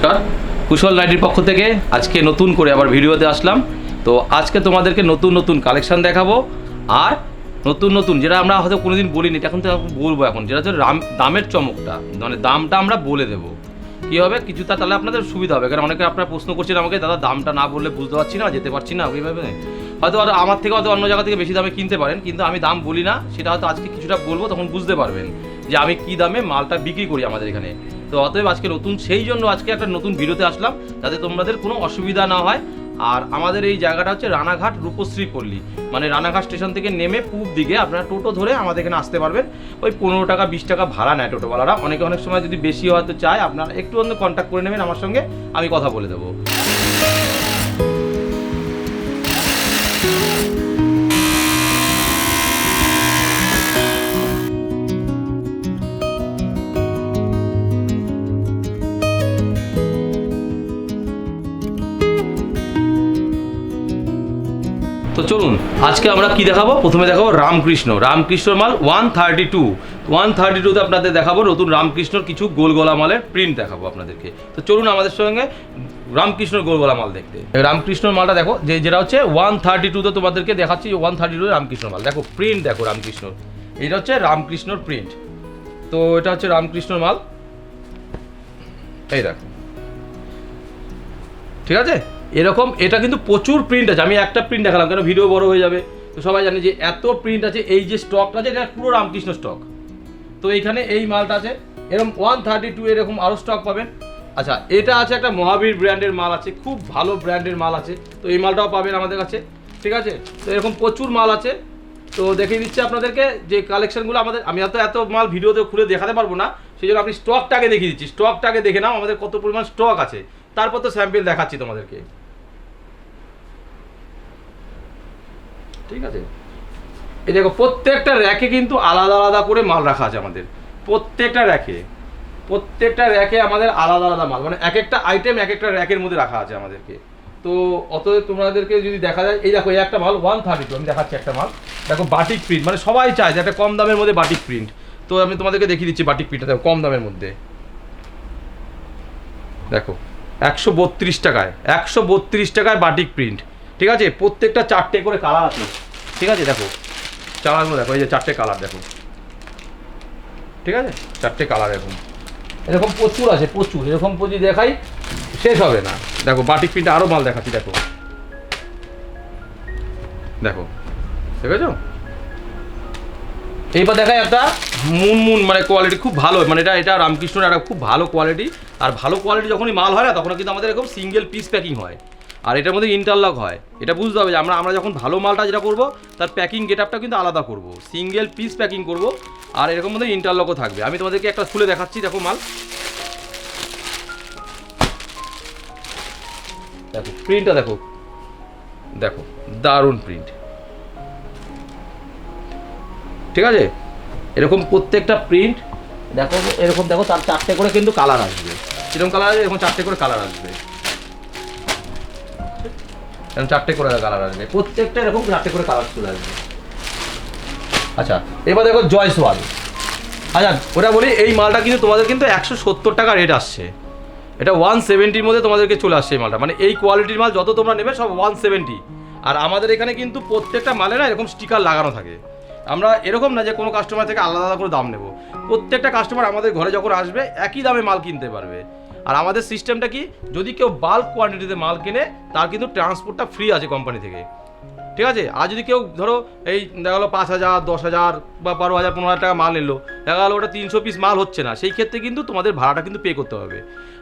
নমস্কার, কুশল নাইটির পক্ষ থেকে আজকে নতুন করে আবার ভিডিওতে আসলাম। তো আজকে তোমাদেরকে নতুন নতুন কালেকশন দেখাবো, আর নতুন নতুন যেটা আমরা হয়তো কোনোদিন বলিনি, এখন তো বলবো। এখন যেটা হচ্ছে দামের চমকটা, মানে দামটা আমরা বলে দেবো। কী হবে কিছুটা, তাহলে আপনাদের সুবিধা হবে। কারণ অনেকে আপনারা প্রশ্ন করছেন আমাকে, দাদা দামটা না বললে বুঝতে পারছি না, যেতে পারছি না। ওইভাবে হয়তো আর আমার থেকে হয়তো অন্য জায়গা থেকে বেশি দামে কিনতে পারেন, কিন্তু আমি দাম বলি না। সেটা হয়তো আজকে কিছুটা বলবো, তখন বুঝতে পারবেন যে আমি কী দামে মালটা বিক্রি করি আমাদের এখানে। তো অতএব আজকে নতুন, সেই জন্য আজকে একটা নতুন ভিডিওতে আসলাম, যাতে তোমাদের কোনো অসুবিধা না হয়। আর আমাদের এই জায়গাটা হচ্ছে রানাঘাট রূপশ্রী পল্লী, মানে রানাঘাট স্টেশন থেকে নেমে পূব দিকে আপনারা টোটো ধরে আমাদের এখানে আসতে পারবেন। ওই 15 টাকা 20 টাকা ভাড়া নেয় টোটোওয়ালারা। অনেক সময় যদি বেশি হয়তো চায়, আপনারা একটু কন্ট্যাক্ট করে নেবেন আমার সঙ্গে, আমি কথা বলে দেবো। তো চলুন আজকে আমরা কি দেখাবো। প্রথমে দেখাবো রামকৃষ্ণর মাল 132তে আপনাদের দেখাবো নতুন রামকৃষ্ণর কিছু গোল গলা মালের প্রিন্ট দেখাবো আপনাদেরকে। তো চলুন আমাদের সঙ্গে রামকৃষ্ণর গোল গলা মাল দেখতে। রামকৃষ্ণর মালটা দেখো, যেটা হচ্ছে 132তে তোমাদেরকে দেখাচ্ছি। 132 রামকৃষ্ণর মাল দেখো, প্রিন্ট দেখো রামকৃষ্ণর। এটা হচ্ছে রামকৃষ্ণর প্রিন্ট। তো এটা হচ্ছে রামকৃষ্ণর মাল, এই দেখো, ঠিক আছে। এরকম এটা কিন্তু প্রচুর প্রিন্ট আছে। আমি একটা প্রিন্ট দেখালাম কেন, ভিডিও বড় হয়ে যাবে। তো সবাই জানে যে এত প্রিন্ট আছে। এই যে স্টকটা আছে, এটা পুরো রামকৃষ্ণ স্টক। তো এইখানে এই মালটা আছে, এরকম 132 এরকম আরও স্টক পাবেন। আচ্ছা, এটা আছে একটা মহাবীর ব্র্যান্ডের মাল আছে, খুব ভালো ব্র্যান্ডের মাল আছে। তো এই মালটাও পাবেন আমাদের কাছে, ঠিক আছে। তো এরকম প্রচুর মাল আছে। তো দেখিয়ে দিচ্ছি আপনাদেরকে যে কালেকশনগুলো আমাদের। আমি এত মাল ভিডিওতে খুলে দেখাতে পারবো না, সেই জন্য আপনি স্টকটাকে দেখিয়ে দিচ্ছি। স্টকটাকে দেখে নাও আমাদের কত পরিমাণ স্টক আছে, তারপর তো স্যাম্পল দেখাচ্ছি তোমাদেরকে, ঠিক আছে। এই দেখো, প্রত্যেকটা র্যাকে কিন্তু আলাদা আলাদা করে মাল রাখা আছে আমাদের। প্রত্যেকটা র্যাকে আমাদের আলাদা আলাদা মাল, মানে এক একটা আইটেম এক একটা র্যাকের মধ্যে রাখা আছে আমাদেরকে। তো অতএব তোমাদেরকে যদি দেখা যায়, এই দেখো এই একটা মাল 132, আমি দেখাচ্ছি একটা মাল দেখো, বাটিক প্রিন্ট। মানে সবাই চায় যে একটা কম দামের মধ্যে বাটিক প্রিন্ট। তো আমি তোমাদেরকে দেখিয়ে দিচ্ছি বাটিক প্রিন্টটা দেখো, কম দামের মধ্যে দেখো 132 টাকায়, 132 টাকায় বাটিক প্রিন্ট, ঠিক আছে। প্রত্যেকটা 4টে করে কালার আছে, ঠিক আছে। দেখো কালারগুলো দেখো, এই যে 4টে কালার দেখো, ঠিক আছে। 4টে কালার এরকম প্রচুর আছে, প্রচুর। এরকম যদি দেখাই শেষ হবে না। দেখো বাটিক প্রিন্টে আরও মাল দেখাচ্ছি, দেখো দেখো, দেখেছো। এইবার দেখায় একটা মুনমুন, মানে কোয়ালিটি খুব ভালো, মানে এটা রামকৃষ্ণের একটা খুব ভালো কোয়ালিটি। আর ভালো কোয়ালিটি যখনই মাল হয় না, তখন কিন্তু আমাদের এরকম সিঙ্গেল পিস প্যাকিং হয়, আর এটার মধ্যে ইন্টারলক হয়। এটা বুঝতে হবে যে আমরা যখন ভালো মালটা যেটা করবো, তার প্যাকিং গেটআপটা কিন্তু আলাদা করব, সিঙ্গেল পিস প্যাকিং করব। আর এরকম মধ্যে ইন্টারলকও থাকবে। আমি তোমাদেরকে একটা খুলে দেখাচ্ছি, দেখো মাল দেখো, প্রিন্টটা দেখো, দেখো দারুণ প্রিন্ট, ঠিক আছে। এরকম প্রত্যেকটা প্রিন্ট দেখো, এরকম দেখো, তার 4টে করে কিন্তু কালার আসবে। এরকম কালার আসবে, এরকম 4টে করে কালার আসবে, এরকম 4টে করে কালার আসবে। প্রত্যেকটা এরকম 4টে করে কালার চলে আসবে। আচ্ছা, এবার দেখো জয়সওয়াল। আচ্ছা ওটা বলি, এই মালটা কিন্তু তোমাদের কিন্তু 170 টাকা রেট আসছে। এটা 170-র মধ্যে তোমাদেরকে চলে আসছে এই মালটা। মানে এই কোয়ালিটির মাল যত তোমরা নেবে সব 170। আর আমাদের এখানে কিন্তু প্রত্যেকটা মালে না এরকম স্টিকার লাগানো থাকে। আমরা এরকম না যে কোনো কাস্টমার থেকে আলাদা আলাদা করে দাম নেব। প্রত্যেকটা কাস্টমার আমাদের ঘরে যখন আসবে একই দামে মাল কিনতে পারবে। আর আমাদের সিস্টেমটা কি, যদি কেউ বাল্ক কোয়ান্টিটিতে মাল কিনে, তার কিন্তু ট্রান্সপোর্টটা ফ্রি আছে কোম্পানি থেকে, ঠিক আছে। আর যদি কেউ ধরো এই দেখা গেলো 5,000 10,000 বা 12,000 15,000 টাকা মাল নিলো, দেখা গেলো ওটা 300 পিস মাল হচ্ছে না, সেই ক্ষেত্রে কিন্তু তোমাদের ভাড়াটা কিন্তু পে করতে হবে।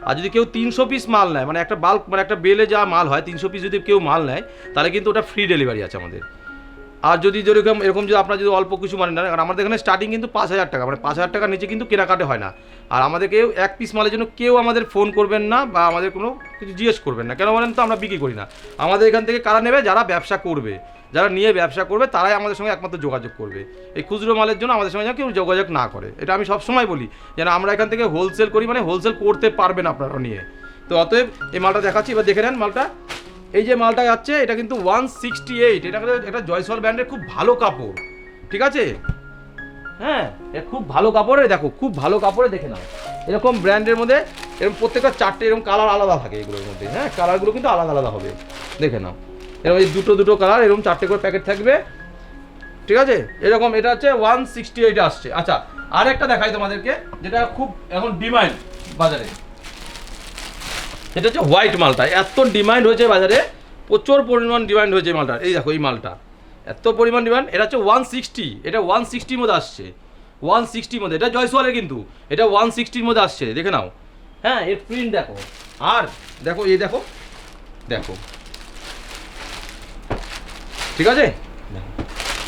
আর যদি কেউ 300 পিস মাল নেয়, মানে একটা বাল্ক, মানে একটা বেলে যা মাল হয় 300 পিস যদি কেউ মাল নেয়, তাহলে কিন্তু ওটা ফ্রি ডেলিভারি আছে আমাদের। আর যদি এরকম যদি আপনার যদি অল্প কিছু মানে না, কারণ আমাদের এখানে স্টার্টিং কিন্তু 5,000 টাকা, মানে 5,000 টাকার নিচে কিন্তু কেনাকাটা হয় না। আর আমাদেরকে এক পিস মালের জন্য কেউ আমাদের ফোন করবেন না, বা আমাদের কোনো কিছু জিজ্ঞেস করবেন না। কেন বলেন তো, আমরা বিক্রি করি না। আমাদের এখান থেকে কারা নেবে, যারা ব্যবসা করবে, যারা নিয়ে ব্যবসা করবে, তারাই আমাদের সঙ্গে একমাত্র যোগাযোগ করবে। এই খুচরো মালের জন্য আমাদের সঙ্গে যেন কেউ যোগাযোগ না করে। এটা আমি সবসময় বলি, যেন আমরা এখান থেকে হোলসেল করি, মানে হোলসেল করতে পারবেন আপনারা নিয়ে। তো অতএব এই মালটা দেখাচ্ছি, এবার দেখে নেন মালটা। এই যে মালটা যাচ্ছে, এটা কিন্তু 168। এটা জয়সওয়াল ব্র্যান্ডের খুব ভালো কাপড়, ঠিক আছে। হ্যাঁ খুব ভালো কাপড়ে, দেখো খুব ভালো কাপড়ে, দেখে নাও এরকম ব্র্যান্ডের মধ্যে এরকম প্রত্যেকটা 4টে এরকম কালার আলাদা থাকে এগুলোর মধ্যে। হ্যাঁ কালারগুলো কিন্তু আলাদা আলাদা হবে, দেখে নাও এরকম এই দুটো কালার এরকম 4টে করে প্যাকেট থাকবে, ঠিক আছে। এরকম এটা হচ্ছে 168 আসছে। আচ্ছা আর একটা দেখাই তোমাদেরকে যেটা খুব এখন ডিমান্ড বাজারে, এটা হচ্ছে হোয়াইট মালটা। এত ডিমান্ড হয়েছে বাজারে, প্রচুর পরিমাণ ডিমান্ড হয়েছে মালটা। এই দেখো এই মালটা এত পরিমাণ ডিমান্ড, এটা হচ্ছে 160, এটা 160 মধ্যে আসছে, 160 মধ্যে, এটা জয়সওয়ালের কিন্তু, এটা 160 মধ্যে আসছে, দেখে নাও। হ্যাঁ এর প্রিন্ট দেখো, আর দেখো এই দেখো দেখো, ঠিক আছে।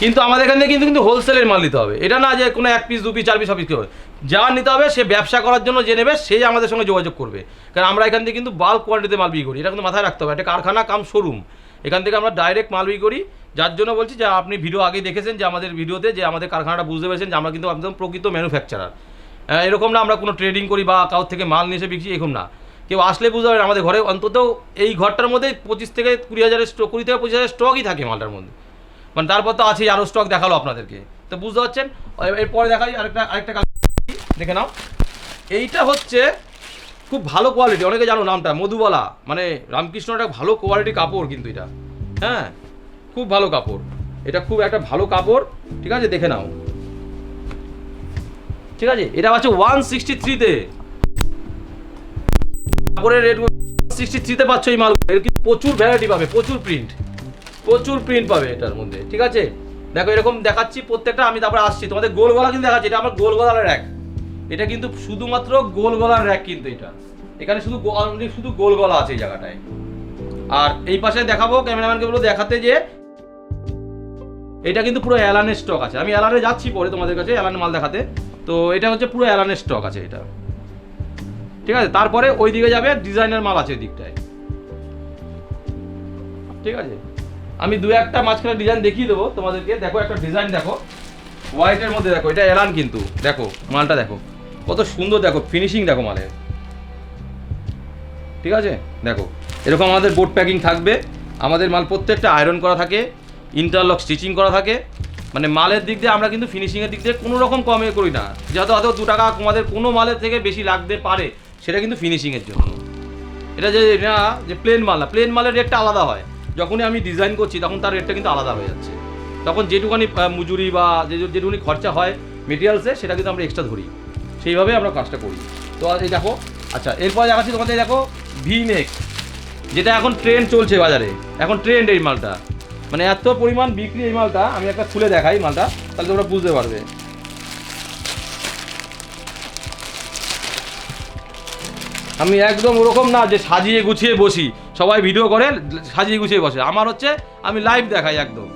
কিন্তু আমাদের এখান থেকে কিন্তু হোলসেলের মাল নিতে হবে, এটা না যে কোনো 1 পিস 2 পিস 4 পিস সব কিছু হবে। যা নিতে হবে সে ব্যবসা করার জন্য যে নেবে সেই আমাদের সঙ্গে যোগাযোগ করবে, কারণ আমরা এখান থেকে কিন্তু বাল্ক কোয়ান্টিটিতে মাল বিক্রি করি, এটা কিন্তু মাথায় রাখতে হবে। একটা কারখানা কাম শোরুম, এখান থেকে আমরা ডাইরেক্ট মাল বিক্রি করি। যার জন্য বলছি যে আপনি ভিডিও আগেই দেখেছেন যে আমাদের ভিডিওতে যে আমাদের কারখানাটা বুঝতে পেরেছেন যে আমরা কিন্তু একদম প্রকৃত ম্যানুফ্যাকচারার। এরকম না আমরা কোনো ট্রেডিং করি বা কারোর থেকে মাল নিয়ে এসে বিক্রি, এরকম না। কেউ আসলে বুঝতে পারবেন আমাদের ঘরে অন্তত এই ঘরটার মধ্যে 25 থেকে 20,000 স্টক, 20 থেকে 25,000 স্টকই থাকে মালটার মধ্যে, মানে তারপর তো আছেই আরও স্টক দেখালো আপনাদেরকে, তো বুঝতে পারছেন। এরপরে দেখাই আরেকটা দেখে নাও, এইটা হচ্ছে খুব ভালো কোয়ালিটি, অনেকে জানো নামটা মধুবালা, মানে রামকৃষ্ণটা ভালো কোয়ালিটি কাপড় কিন্তু এটা, হ্যাঁ খুব ভালো কাপড়, এটা খুব একটা ভালো কাপড়, ঠিক আছে দেখে নাও, ঠিক আছে। এটা হচ্ছে 163-তে, কাপড়ের রেট 163-তে পাচ্ছ এই মাল, এর কিন্তু প্রচুর ভ্যারাইটি পাবে, প্রচুর প্রিন্ট পাবে এটার মধ্যে, ঠিক আছে। দেখো এরকম দেখাচ্ছি প্রত্যেকটা, আমি তারপরে আসছি তোমাদের গোল গলা কিন্তু দেখাচ্ছি, এটা আমার গোল গলার র্যাক, এটা কিন্তু শুধুমাত্র গোল গলার র্যাক কিন্তু এটা, এখানে শুধু গোল গলা আছে এই জায়গাটায়। আর এই পাশে দেখাবো, ক্যামেরাম্যানকে বলবো দেখাতে, যে এটা কিন্তু পুরো অ্যালানের স্টক আছে, আমি অ্যালানে যাচ্ছি পরে তোমাদের কাছে অ্যালানের মাল দেখাতে, তো এটা হচ্ছে পুরো অ্যালানের স্টক আছে এটা, ঠিক আছে। তারপরে ওই দিকে যাবে ডিজাইনার মাল আছে ওই দিকটায়, ঠিক আছে। আমি 2-1টা মাঝখানে ডিজাইন দেখিয়ে দেবো তোমাদেরকে। দেখো একটা ডিজাইন দেখো হোয়াইটের মধ্যে, দেখো এটা এলান কিন্তু, দেখো মালটা দেখো কত সুন্দর, দেখো ফিনিশিং দেখো মালের, ঠিক আছে। দেখো এরকম আমাদের বোর্ড প্যাকিং থাকবে, আমাদের মাল প্রত্যেকটা আয়রন করা থাকে, ইন্টারলক স্টিচিং করা থাকে, মানে মালের দিক দিয়ে আমরা কিন্তু ফিনিশিংয়ের দিক দিয়ে কোনো রকম কমে করি না, যেহেতু হয়তো 2 টাকা আমাদের কোনো মালের থেকে বেশি লাগতে পারে, সেটা কিন্তু ফিনিশিংয়ের জন্য। এটা যে প্লেন মাল না, প্লেন মালের রেটটা আলাদা হয়, যখনই আমি ডিজাইন করছি তখন তার রেটটা কিন্তু আলাদা হয়ে যাচ্ছে, তখন যেটুকানি মজুরি বা যেটুকুনি খরচা হয় মেটেরিয়ালসে সেটা কিন্তু আমরা এক্সট্রা ধরি, সেইভাবে আমরা কাজটা করি। তো এই দেখো, আচ্ছা এরপর দেখাচ্ছি তোমাদের, দেখো ভি নেক, যেটা এখন ট্রেন্ড চলছে বাজারে, এখন ট্রেন্ড এই মালটা, মানে এত পরিমাণ বিক্রি এই মালটা, আমি একটা খুলে দেখাই মালটা, তাহলে তোমরা বুঝতে পারবে। আমি একদম ওরকম না যে সাজিয়ে গুছিয়ে বসি, সবাই ভিডিও করে সাজিয়ে গুছিয়ে বসে, আমার হচ্ছে আমি লাইভ দেখাই একদম।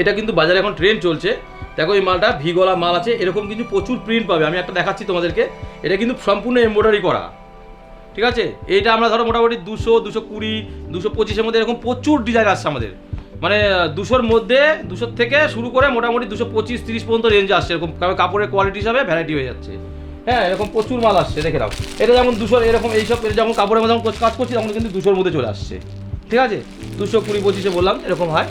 এটা কিন্তু বাজারে এখন ট্রেন্ড চলছে, দেখো এই মালটা ভি গলা মাল আছে, এরকম কিন্তু প্রচুর প্রিন্ট পাবে, আমি একটা দেখাচ্ছি তোমাদেরকে, এটা কিন্তু সম্পূর্ণ এমব্রয়ডারি করা, ঠিক আছে। এইটা আমরা ধরো মোটামুটি 200, 220, 225-এর মধ্যে এরকম প্রচুর ডিজাইন আসছে আমাদের, মানে 200-র মধ্যে 200 থেকে শুরু করে মোটামুটি 225-30 পর্যন্ত রেঞ্জ আসছে, এরকম কাপড়ের কোয়ালিটি হিসাবে ভ্যারাইটি হয়ে যাচ্ছে, হ্যাঁ এরকম প্রচুর মাল আসছে, দেখে নাও। এটা যেমন 200 এরকম এইসব, যখন কাপড়ের মধ্যে কাজ করছি তখন কিন্তু 200-র মধ্যে চলে আসছে, ঠিক আছে। 220-25-এ বললাম এরকম হয়,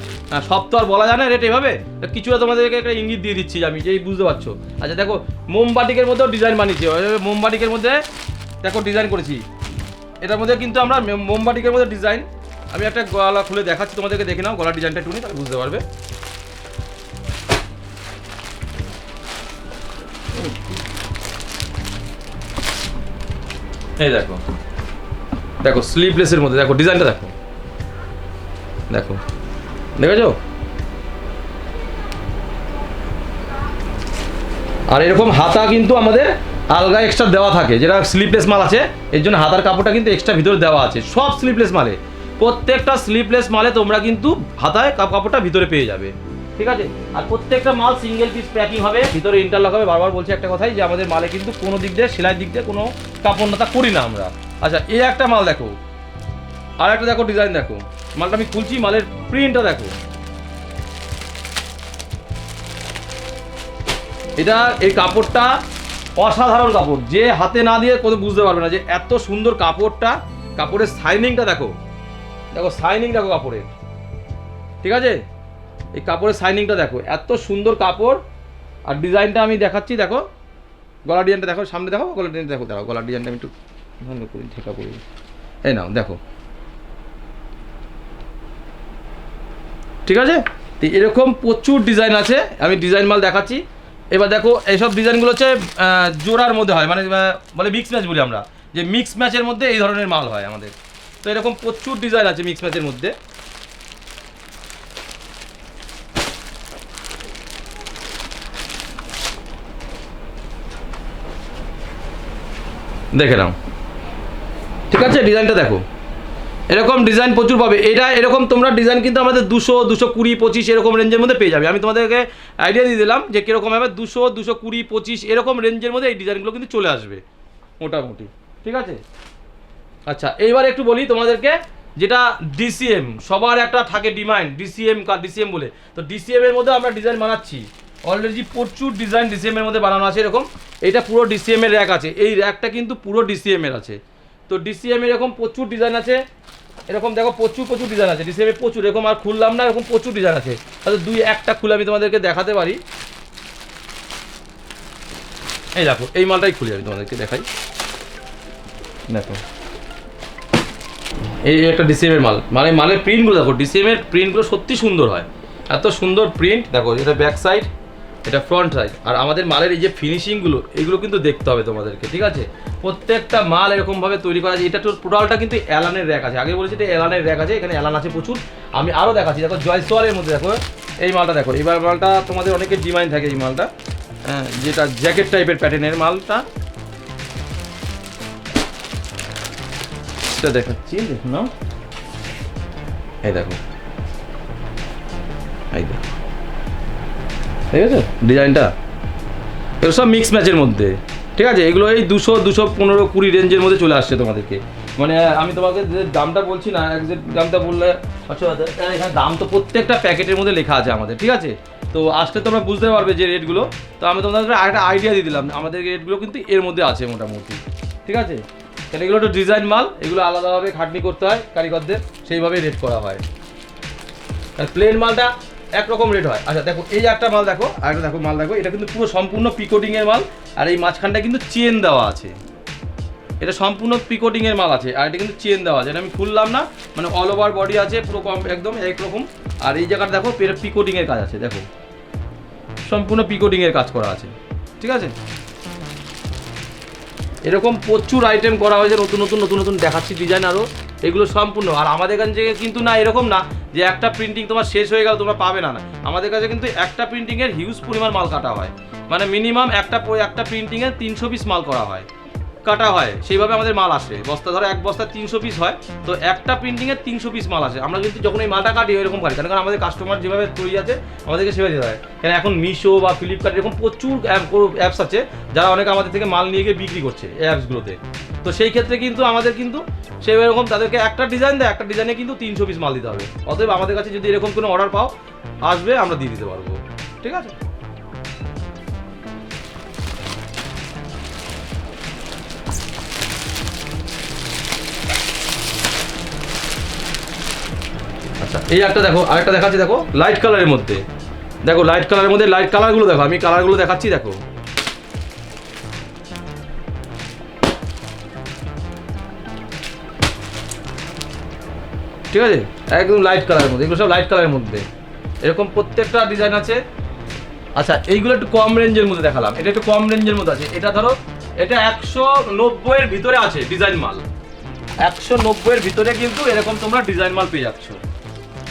সব তো আর বলা যায় না রেট এভাবে, কিছুটা তোমাদেরকে একটা ইঙ্গিত দিয়ে দিচ্ছি আমি, যেই বুঝতে পারছো। আচ্ছা দেখো মোমবাটিকের মধ্যেও ডিজাইন বানিয়েছি, মোমবাটিকের মধ্যে দেখো ডিজাইন করেছি, এটার মধ্যে কিন্তু আমরা মোমবাটিকের মধ্যে ডিজাইন, আমি একটা গলা খুলে দেখাচ্ছি তোমাদেরকে, দেখে নাও গলার ডিজাইনটা একটুনি, তাহলে বুঝতে পারবে। এই দেখো, দেখো স্লিভলেসের মধ্যে দেখো ডিজাইনটা, দেখো দেখো দেখেছো, আর এরকম হাতা কিন্তু আমাদের আলগা এক্সট্রা দেওয়া থাকে, যেটা স্লিভলেস মাল আছে এর জন্য হাতার কাপড়টা কিন্তু এক্সট্রা ভিতরে দেওয়া আছে, সব স্লিভলেস মালে, প্রত্যেকটা স্লিভলেস মালে তোমরা কিন্তু হাতায় কাপড়টা ভিতরে পেয়ে যাবে, ঠিক আছে। আর প্রত্যেকটা মাল সিঙ্গেল পিস প্যাকিং হবে, ভিতরে ইন্টারলক হবে। বারবার বলছি একটা কথাই, যে আমাদের মালে কিন্তু কোনো দিক দিয়ে সেলাই দিক দিয়ে কোনো কাপড় নাতা করি না আমরা। আচ্ছা এই একটা মাল দেখো, আর একটা দেখো ডিজাইন, দেখো মালটা আমি খুলছি, মালের প্রিন্টটা দেখো, এটা এই কাপড়টা অসাধারণ কাপড়, যে হাতে না দিয়ে কোনো বুঝতে পারবে না যে এত সুন্দর কাপড়টা, কাপড়ের শাইনিংটা দেখো, দেখো শাইনিং দেখো কাপড়ের, ঠিক আছে। এই কাপড়ের শাইনিংটা দেখো, এত সুন্দর কাপড়। আর ডিজাইনটা আমি দেখাচ্ছি, দেখো গলার ডিজাইনটা দেখো, সামনে দেখো গলার ডিজাইনটা দেখো, দেখো গলার ডিজাইনটা আমি একটু ভালো করি, ঠেকা করি, এই নাও দেখো, ঠিক আছে। তো এরকম প্রচুর ডিজাইন আছে, আমি ডিজাইন মাল দেখাচ্ছি। এবার দেখো এইসব ডিজাইনগুলো হচ্ছে জোড়ার মধ্যে হয়, মানে বলে মিক্স ম্যাচ বলি আমরা, যে মিক্স ম্যাচের মধ্যে এই ধরনের মাল হয় আমাদের। তো এরকম প্রচুর ডিজাইন আছে মিক্স ম্যাচের মধ্যে। দেখে নাও, ঠিক আছে, ডিজাইনটা দেখো, এরকম ডিজাইন প্রচুর পাবে। এটা এরকম তোমরা ডিজাইন কিন্তু আমাদের 200, 220, 25 এরকম রেঞ্জের মধ্যে পেয়ে যাবে। আমি তোমাদেরকে আইডিয়া দিয়ে দিলাম যে কীরকম হবে, 200, 220, 25 এরকম রেঞ্জের মধ্যে এই ডিজাইনগুলো কিন্তু চলে আসবে মোটামুটি, ঠিক আছে। আচ্ছা এইবার একটু বলি তোমাদেরকে, যেটা ডিসিএম সবার একটা থাকে ডিমান্ড, ডিসিএম বলে। তো ডিসিএম এর মধ্যে আমরা ডিজাইন বানাচ্ছি অলরেডি, প্রচুর ডিজাইন ডিসিএম এর মধ্যে বানানো আছে। এরকম এটা পুরো ডিসিএম এর র্যাক আছে, এই র্যাকটা কিন্তু পুরো ডিসিএম এর আছে। তো ডিসিএম এরকম প্রচুর ডিজাইন আছে, এরকম দেখো প্রচুর ডিজাইন আছে ডিসিএম এর প্রচুর। এরকম আর খুললাম না, এরকম প্রচুর ডিজাইন আছে। তাহলে দুই একটা খুলে আমি তোমাদেরকে দেখাতে পারি। এই দেখো এই মালটাই খুলে আমি তোমাদেরকে দেখাই, দেখো এই একটা ডিসিএম এর মাল, মানে মালের প্রিন্টগুলো দেখো, ডিসিএম এর প্রিন্টগুলো সত্যি সুন্দর হয়, এত সুন্দর প্রিন্ট। দেখো এটা ব্যাক সাইড, এটা ফ্রন্ট সাইড। আর আমাদের মালের এই যে ফিনিশিংগুলো, এগুলো কিন্তু দেখতে হবে তোমাদেরকে, ঠিক আছে। প্রত্যেকটা মাল এরকমভাবে তৈরি করা আছে। এটা টোটালটা কিন্তু অ্যালানের র্যাক আছে, আগে বলেছি এটা অ্যালানের র্যাক আছে, এখানে অ্যালান আছে প্রচুর। আমি আরও দেখাচ্ছি, দেখো জয়সওয়ালের মধ্যে দেখো এই মালটা দেখো, এবার মালটা তোমাদের অনেকের ডিমান্ড থাকে এই মালটা, হ্যাঁ, যেটা জ্যাকেট টাইপের প্যাটার্নের মালটা, এটা দেখাচ্ছি, দেখুন নাও, এই দেখো, এই দেখো, ঠিক আছে ডিজাইনটা। এগুলো সব মিক্স ম্যাচের মধ্যে, ঠিক আছে। এগুলো এই 200, 215, 20 রেঞ্জের মধ্যে চলে আসছে তোমাদেরকে। মানে আমি তোমাকে যে দামটা বলছি না, একজ্যাক্ট দামটা বললে এখানে দাম তো প্রত্যেকটা প্যাকেটের মধ্যে লেখা আছে আমাদের, ঠিক আছে। তো আসলে তোমরা বুঝতে পারবে যে রেটগুলো। তো আমি তোমাদের একটা আইডিয়া দিয়ে দিলাম, আমাদের রেটগুলো কিন্তু এর মধ্যে আছে মোটামুটি, ঠিক আছে। তাহলে এগুলো একটু ডিজাইন মাল, এগুলো আলাদাভাবে খাটনি করতে হয় কারিগরদের, সেইভাবেই রেট করা হয়। আর প্লেন মালটা একরকম রেট হয়। আচ্ছা দেখো এই একটা মাল দেখো, আর একটা দেখো মাল দেখো, এটা কিন্তু পুরো সম্পূর্ণ পিকোটিংয়ের মাল। আর এই মাঝখানটা কিন্তু চেন দেওয়া আছে, এটা সম্পূর্ণ পিকোটিংয়ের মাল আছে। আর এটা কিন্তু চেন দেওয়া আছে, এটা আমি খুললাম না, মানে অল ওভার বডি আছে পুরো একদম একরকম। আর এই জায়গাটা দেখো পিকোটিংয়ের কাজ আছে, দেখো সম্পূর্ণ পিকোটিংয়ের কাজ করা আছে, ঠিক আছে। এরকম প্রচুর আইটেম করা হয়েছে, নতুন দেখাচ্ছি ডিজাইন আরও, এগুলো সম্পূর্ণ। আর আমাদের কাছে কিন্তু না এরকম না যে একটা প্রিন্টিং তোমার শেষ হয়ে গেল তোমরা পাবে না, আমাদের কাছে কিন্তু একটা প্রিন্টিংয়ের হিউজ পরিমাণ মাল কাটা হয়, মানে মিনিমাম একটা প্রিন্টিংয়ে 300 পিস মাল কাটা হয়, সেইভাবে আমাদের মাল আসে। বস্তা ধরো এক বস্তা 300 পিস হয়, তো একটা প্রিন্টিংয়ে 300 পিস মাল আসে। আমরা কিন্তু যখন এই মালটা কাটি এরকম কাটি, কারণ আমাদের কাস্টমার যেভাবে তৈরি আছে আমাদেরকে সেভাবে দিতে হয়। কারণ এখন মিশো বা ফ্লিপকার্ট এরকম প্রচুর অ্যাপস আছে, যারা অনেকে আমাদের থেকে মাল নিয়ে গিয়ে বিক্রি করছে এই অ্যাপসগুলোতে। তো সেই ক্ষেত্রে কিন্তু আমাদের কিন্তু সেই এরকম তাদেরকে একটা ডিজাইন দেয়, একটা ডিজাইনে কিন্তু 300 পিস মাল দিতে হবে। অতএব আমাদের কাছে যদি এরকম কোনো অর্ডার পাও আসবে, আমরা দিয়ে দিতে পারবো, ঠিক আছে। আচ্ছা এই একটা দেখো, আরেকটা দেখাচ্ছি, দেখো লাইট কালারের মধ্যে, দেখো লাইট কালারের মধ্যে লাইট কালারগুলো দেখো, আমি কালারগুলো দেখাচ্ছি, দেখো ঠিক আছে, একদম লাইট কালারের মধ্যে, এগুলো সব লাইট কালারের মধ্যে, এরকম প্রত্যেকটা ডিজাইন আছে। আচ্ছা এইগুলো একটু কম রেঞ্জের মধ্যে দেখালাম, এটা একটু কম রেঞ্জের মধ্যে আছে। এটা ধরো এটা 190 এর ভিতরে আছে ডিজাইন মাল, 190 এর ভিতরে কিন্তু এরকম তোমরা ডিজাইন মাল পেয়ে যাচ্ছ,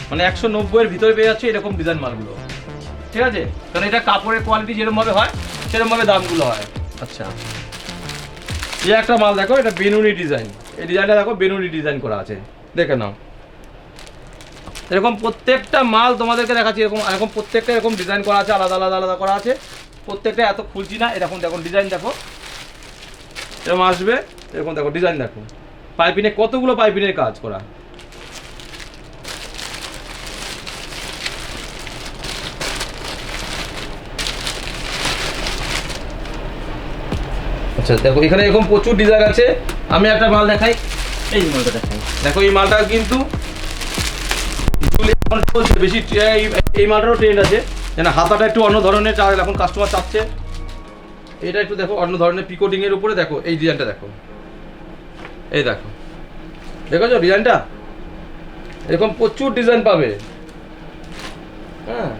মানে 190 এর ভিতরে পেয়ে যাচ্ছে এরকম ডিজাইন মালগুলো, ঠিক আছে। কারণ এটা কাপড়ের কোয়ালিটি যেরকমভাবে হয় সেরকমভাবে দামগুলো হয়। আচ্ছা এই একটা মাল দেখো, এটা বেনুনি ডিজাইন, এই ডিজাইনটা দেখো বেনুনি ডিজাইন করা আছে, দেখে নাও। এরকম প্রত্যেকটা মাল তোমাদেরকে দেখাচ্ছি, এরকম প্রত্যেকটা এরকম ডিজাইন করা আছে, আলাদা করা আছে প্রত্যেকটা। এত খুলছি না, এরকম দেখো ডিজাইন দেখো, এরকম আসবে, এরকম দেখো ডিজাইন দেখো, পাইপিনে কতগুলো পাইপিনের কাজ করা। আচ্ছা দেখো এখানে এরকম প্রচুর ডিজাইন আছে। আমি একটা মাল দেখাই, এই মালটা দেখাই, দেখো এই মালটা কিন্তু এখন চলছে বেশি এই মালটারও ট্রেন্ড আছে, যেন হাতাটা একটু অন্য ধরনের এখন কাস্টমার চাচ্ছে। এটা একটু দেখো অন্য ধরনের পিকোটিংয়ের উপরে, দেখো এই ডিজাইনটা দেখো, এই দেখো দেখেছো ডিজাইনটা, এরকম প্রচুর ডিজাইন পাবে। হ্যাঁ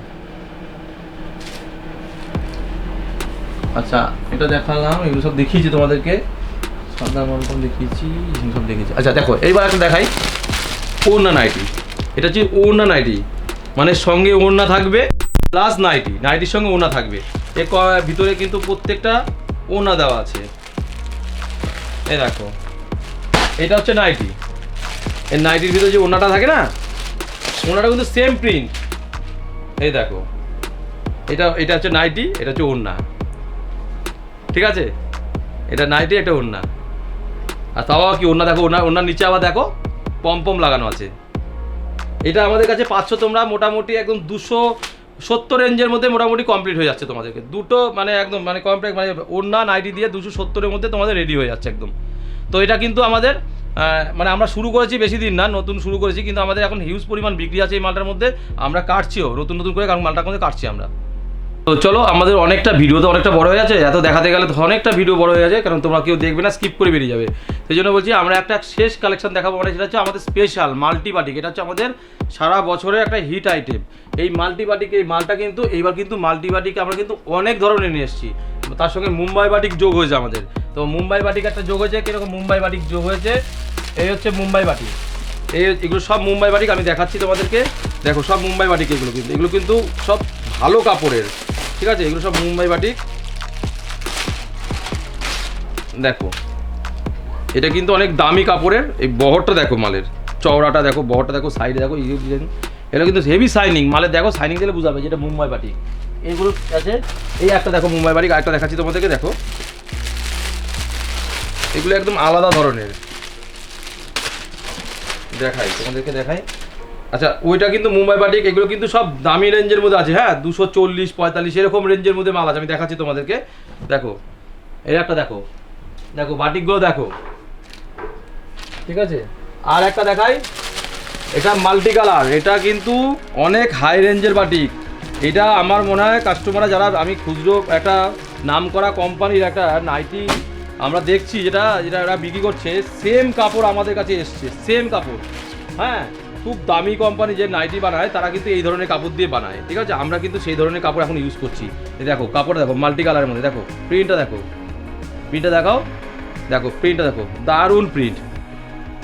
আচ্ছা, এটা দেখালাম, এগুলো সব দেখিয়েছি তোমাদেরকে, সাদা মলকম দেখিয়েছি, সব দেখিয়েছি। আচ্ছা দেখো এইবার একটা দেখাই ওড়না নাইটি। এটা হচ্ছে ওড়না নাইটি, মানে সঙ্গে ওড়না থাকবে প্লাস নাইটি, নাইটির সঙ্গে ওড়না থাকবে। ভিতরে কিন্তু প্রত্যেকটা ওড়না দেওয়া আছে। এই দেখো এটা হচ্ছে নাইটি, এই নাইটির ভিতরে যে ওড়নাটা থাকে না, ওড়নাটা কিন্তু সেম প্রিন্ট। এই দেখো এটা হচ্ছে নাইটি, এটা হচ্ছে ওড়না, ঠিক আছে? এটা নাইটি, এটা ওড়না। আর তাও কি ওড়না দেখো, ওড়নার নিচে আবার দেখো পম লাগানো আছে। এটা আমাদের কাছে 500, তোমরা মোটামুটি একদম 270 রেঞ্জের মধ্যে মোটামুটি কমপ্লিট হয়ে যাচ্ছে তোমাদেরকে। দুটো মানে একদম মানে কমপ্লিট, মানে ওড়না নাইটি দিয়ে 270-এর মধ্যে তোমাদের রেডি হয়ে যাচ্ছে একদম। তো এটা কিন্তু আমাদের মানে আমরা শুরু করেছি বেশি দিন না, নতুন শুরু করেছি, কিন্তু আমাদের এখন হিউজ পরিমাণ বিক্রি আছে এই মালটার মধ্যে। আমরা কাটছিও নতুন করে, কারণ মালটার মধ্যে কাটছি আমরা। তো চলো, আমাদের অনেকটা ভিডিও তো অনেকটা বড় হয়ে যাচ্ছে, এত দেখাতে গেলে তো অনেকটা ভিডিও বড় হয়ে যাচ্ছে, কারণ তোমরা কেউ দেখবে না, স্কিপ করে বেরিয়ে যাবে। সেই জন্য বলছি আমরা একটা শেষ কালেকশন দেখাবো, মানে সেটা হচ্ছে আমাদের স্পেশাল মাল্টি বাটিক। এটা হচ্ছে আমাদের সারা বছরের একটা হিট আইটেম। এই মাল্টি বাটিক, এই মালটা কিন্তু এইবার কিন্তু মাল্টি বাটিক আমরা কিন্তু অনেক ধরনের নিয়ে এসেছি, তার সঙ্গে মুম্বাই বাটিক যোগ হয়েছে আমাদের। তো মুম্বাই বাটিক একটা যোগ হয়েছে, কীরকম মুম্বাই বাটিক যোগ হয়েছে, এই হচ্ছে মুম্বাই বাটিক। এগুলো সব মুম্বাই বাটিক, আমি দেখাচ্ছি তোমাদেরকে। দেখো সব মুম্বাই বাটিক, এগুলো কিন্তু সব ভালো কাপড়ের, ঠিক আছে? এগুলো সব মুম্বাই বাটিক। দেখো এটা কিন্তু অনেক দামি কাপড়ের। এই বহরটা দেখো, মালের চওড়াটা দেখো, বহরটা দেখো, সাইডে দেখো, এটা কিন্তু হেভি শাইনিং মালের। দেখো শাইনিং দিলে বুঝাবে যেটা মুম্বাই বাটিক। এইগুলো আছে, এই একটা দেখো মুম্বাই বাটিক, আরেকটা দেখাচ্ছি তোমাদেরকে। দেখো এগুলো একদম আলাদা ধরনের, তোমাদেরকে দেখাই। আচ্ছা ওইটা কিন্তু মুম্বাই বাটিক, এগুলো কিন্তু সব দামি রেঞ্জের মধ্যে আছে। হ্যাঁ 240-45 এরকম রেঞ্জের মধ্যে মাল আছে, আমি দেখাচ্ছি তোমাদেরকে। দেখো এই একটা দেখো, দেখো বাটিকগুলো দেখো, ঠিক আছে? আর একটা দেখাই, এটা মাল্টি কালার, এটা কিন্তু অনেক হাই রেঞ্জের বাটিক। এটা আমার মনে হয় কাস্টমাররা যারা, আমি খুচরো একটা নাম করা কোম্পানির একটা নাইটি আমরা দেখছি, যেটা এরা বিক্রি করছে, সেম কাপড় আমাদের কাছে এসছে, সেম কাপড়। হ্যাঁ খুব দামি কোম্পানি যে নাইটি বানায়, তারা কিন্তু এই ধরনের কাপড় দিয়ে বানায়, ঠিক আছে? আমরা কিন্তু সেই ধরনের কাপড় এখন ইউজ করছি। দেখো কাপড়টা দেখো, মাল্টি কালারের মধ্যে, দেখো প্রিন্টটা দেখো, প্রিন্টটা দেখাও, দেখো প্রিন্টটা দেখো, দারুণ প্রিন্ট,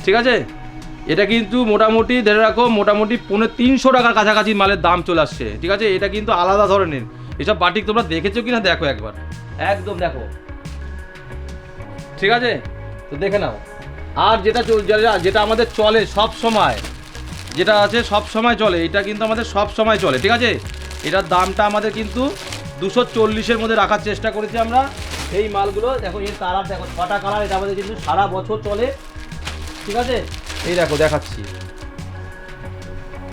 ঠিক আছে? এটা কিন্তু মোটামুটি ধরে রাখো, মোটামুটি 350 টাকার কাছাকাছি মালের দাম চলে আসছে, ঠিক আছে? এটা কিন্তু আলাদা ধরনের। এসব বাটিক তোমরা দেখেছো কিনা দেখো একবার, একদম দেখো, ঠিক আছে? তো দেখে নাও। আর যেটা আমাদের চলে সব সময়, যেটা আছে সব সময় চলে, এটা কিন্তু আমাদের সব সময় চলে, ঠিক আছে? এটার দামটা আমাদের কিন্তু 240-এর মধ্যে রাখার চেষ্টা করেছি আমরা। এই মালগুলো দেখো, এর কালার দেখো, 6টা কালার, এটা আমাদের কিন্তু সারা বছর চলে, ঠিক আছে? এই দেখো দেখাচ্ছি,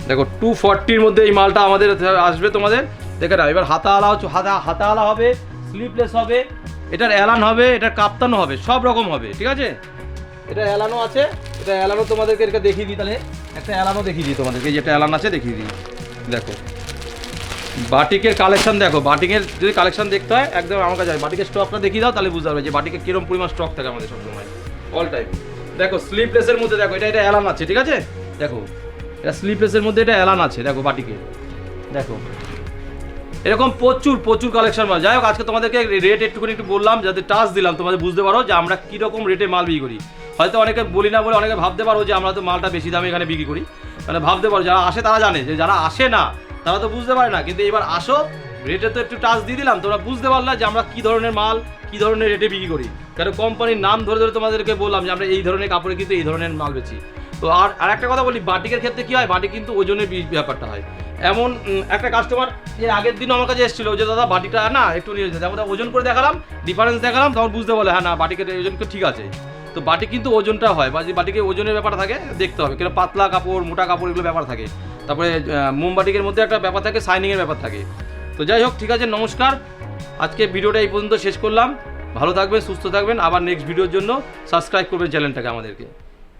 দেখো 240-র মধ্যে এই মালটা আমাদের আসবে তোমাদের, দেখে নাও। এবার হাতাওয়ালা হবে, স্লিপলেস হবে, এটার অ্যালান হবে, এটার কাপ্তানও হবে, সব রকম হবে, ঠিক আছে? এটা অ্যালানও আছে, এটা অ্যালানও তোমাদেরকে এটা দেখিয়ে দিই। তাহলে একটা অ্যালানও দেখিয়ে দিই তোমাদেরকে, যেটা অ্যালান আছে দেখিয়ে দিই। দেখো বাটিকের কালেকশন দেখো, বাটিকের যদি কালেকশন দেখতে হয় একদম আমার কাছে বাটিকের স্টকটা দেখিয়ে দাও, তাহলে বুঝতে পারবে যে বাটিকের কিরকম পরিমাণ স্টক থাকে আমাদের সবসময়, অল টাইম। দেখো স্লিপলেসের মধ্যে দেখো, এটা অ্যালান আছে, ঠিক আছে? দেখো এটা স্লিপলেসের মধ্যে এটা অ্যালান আছে, দেখো বাটিকে, দেখো এরকম প্রচুর কালেকশন মাল। যাই হোক, আজকে তোমাদেরকে রেট একটু বললাম, যাতে টাচ দিলাম, তোমাদের বুঝতে পারো যে আমরা কীরকম রেটে মাল বিক্রি করি। হয়তো অনেকে বলি না বলে অনেকে ভাবতে পারো যে আমরা তো মালটা বেশি দামে এখানে বিক্রি করি, মানে ভাবতে পারো। যারা আসে তারা জানে, যে যারা আসে না তারা তো বুঝতে পারে না। কিন্তু এবার আসো, রেটে তো একটু টাচ দিয়ে দিলাম, তোমরা বুঝতে পারলা যে আমরা কী ধরনের মাল কী ধরনের রেটে বিক্রি করি। কারণ কোম্পানির নাম ধরে তোমাদেরকে বললাম যে আমরা এই ধরনের কাপড়ে কিন্তু এই ধরনের মাল বেচি। তো আর একটা কথা বলি, বাটিকের ক্ষেত্রে কী হয়, বাটিক কিন্তু ওজনের ব্যাপারটা হয়। এমন একটা কাস্টমার এর আগের দিনও আমার কাছে এসেছিলো, যে দাদা বাটিকটা না একটু নিয়ে যেতে, আমরা ওজন করে দেখালাম, ডিফারেন্স দেখালাম, তখন বুঝতে বলে হ্যাঁ না বাটিকের ওজন ঠিক আছে। তো বাটিক কিন্তু ওজনটা হয়, বা যে বাটিকের ওজনের ব্যাপার থাকে দেখতে হবে, কেন পাতলা কাপড় মোটা কাপড় এগুলো ব্যাপার থাকে। তারপরে মোমবাটিকের মধ্যে একটা ব্যাপার থাকে, শাইনিংয়ের ব্যাপার থাকে। তো যাই হোক, ঠিক আছে, নমস্কার। আজকে ভিডিওটা এই পর্যন্ত শেষ করলাম। ভালো থাকবেন, সুস্থ থাকবেন। আবার নেক্সট ভিডিওর জন্য সাবস্ক্রাইব করবেন চ্যানেলটাকে আমাদেরকে।